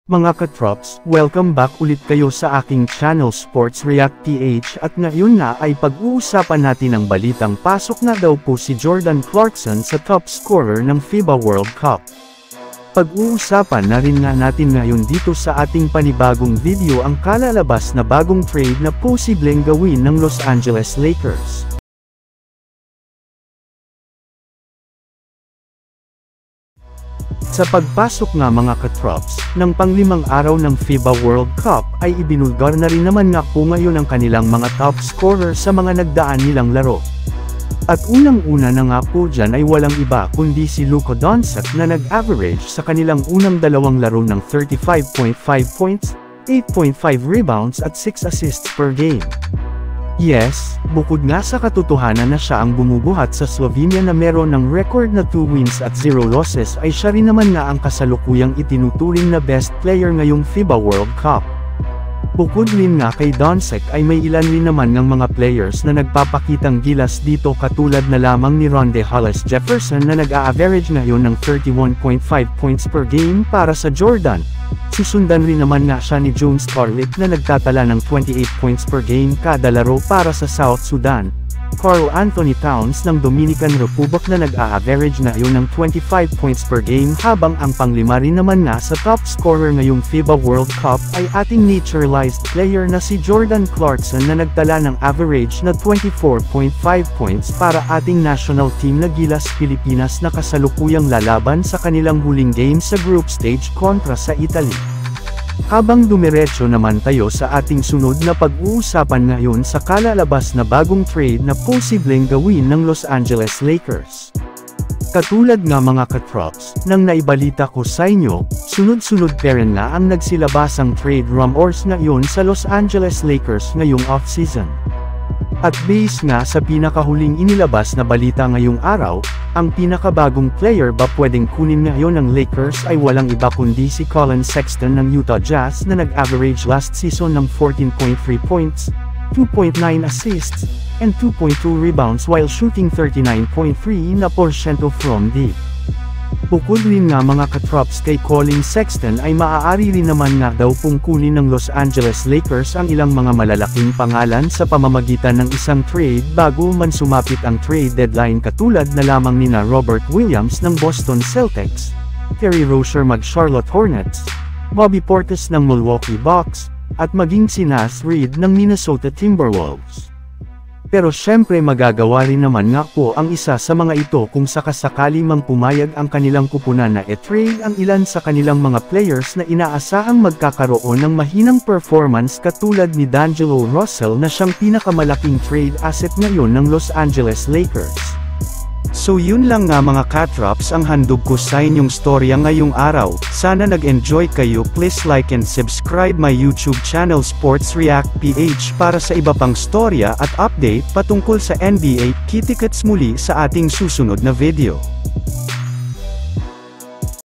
Mga katrops, welcome back ulit kayo sa aking channel Sports React PH at ngayon na ay pag-uusapan natin ang balitang pasok na daw po si Jordan Clarkson sa top scorer ng FIBA World Cup. Pag-uusapan na rin nga natin ngayon dito sa ating panibagong video ang kalalabas na bagong trade na posibleng gawin ng Los Angeles Lakers. Sa pagpasok nga mga katrops, ng panglimang araw ng FIBA World Cup ay ibinulgar na rin naman nga po ngayon ang kanilang mga top scorer sa mga nagdaan nilang laro. At unang-una na nga po dyan ay walang iba kundi si Luka Doncic na nag-average sa kanilang unang dalawang laro ng 35.5 points, 8.5 rebounds at 6 assists per game. Yes, bukod nga sa katotohanan na siya ang bumubuhat sa Slovenia na meron ng record na 2 wins at 0 losses ay siya rin naman nga ang kasalukuyang itinuturing na best player ngayong FIBA World Cup. Bukod rin nga kay Doncic ay may ilan rin naman ng mga players na nagpapakitang gilas dito katulad na lamang ni Rondae Hollis-Jefferson na nag-a-average ngayon ng 31.5 points per game para sa Jordan. Susundan rin naman nga siya ni Jones Scarlett na nagtatala ng 28 points per game kada laro para sa South Sudan. Karl Anthony Towns ng Dominican Republic na nag-a-average na yun ng 25 points per game habang ang panglima rin naman nga sa top scorer ngayong FIBA World Cup ay ating naturalized player na si Jordan Clarkson na nagtala ng average na 24.5 points para ating national team na Gilas Pilipinas na kasalukuyang lalaban sa kanilang huling game sa group stage kontra sa Italy. Habang dumiretso naman tayo sa ating sunod na pag-uusapan ngayon sa kalalabas na bagong trade na posibleng gawin ng Los Angeles Lakers. Katulad nga mga katrops, nang naibalita ko sa inyo, sunod-sunod pa rin nga ang nagsilabasang trade rumors ngayon sa Los Angeles Lakers ngayong off-season. At base nga sa pinakahuling inilabas na balita ngayong araw, ang pinakabagong player ba pwedeng kunin ngayon ng Lakers ay walang iba kundi si Collin Sexton ng Utah Jazz na nag-average last season ng 14.3 points, 2.9 assists, and 2.2 rebounds while shooting 39.3% from deep. Bukod rin nga mga katrops kay Collin Sexton ay maaari rin naman nga daw pong kunin ng Los Angeles Lakers ang ilang mga malalaking pangalan sa pamamagitan ng isang trade bago man sumapit ang trade deadline katulad na lamang nina Robert Williams ng Boston Celtics, Terry Rozier mag Charlotte Hornets, Bobby Portis ng Milwaukee Bucks, at maging si Naz Reid ng Minnesota Timberwolves. Pero syempre magagawa rin naman nga po ang isa sa mga ito kung sakasakali mang pumayag ang kanilang kupunan na i-trade ang ilan sa kanilang mga players na inaasahang magkakaroon ng mahinang performance katulad ni D'Angelo Russell na siyang pinakamalaking trade asset ngayon ng Los Angeles Lakers. So yun lang nga mga katrops ang handog ko sa inyong storya ngayong araw. Sana nag-enjoy kayo. Please like and subscribe my YouTube channel Sports React PH para sa iba pang storya at update patungkol sa NBA. Kita-kits muli sa ating susunod na video.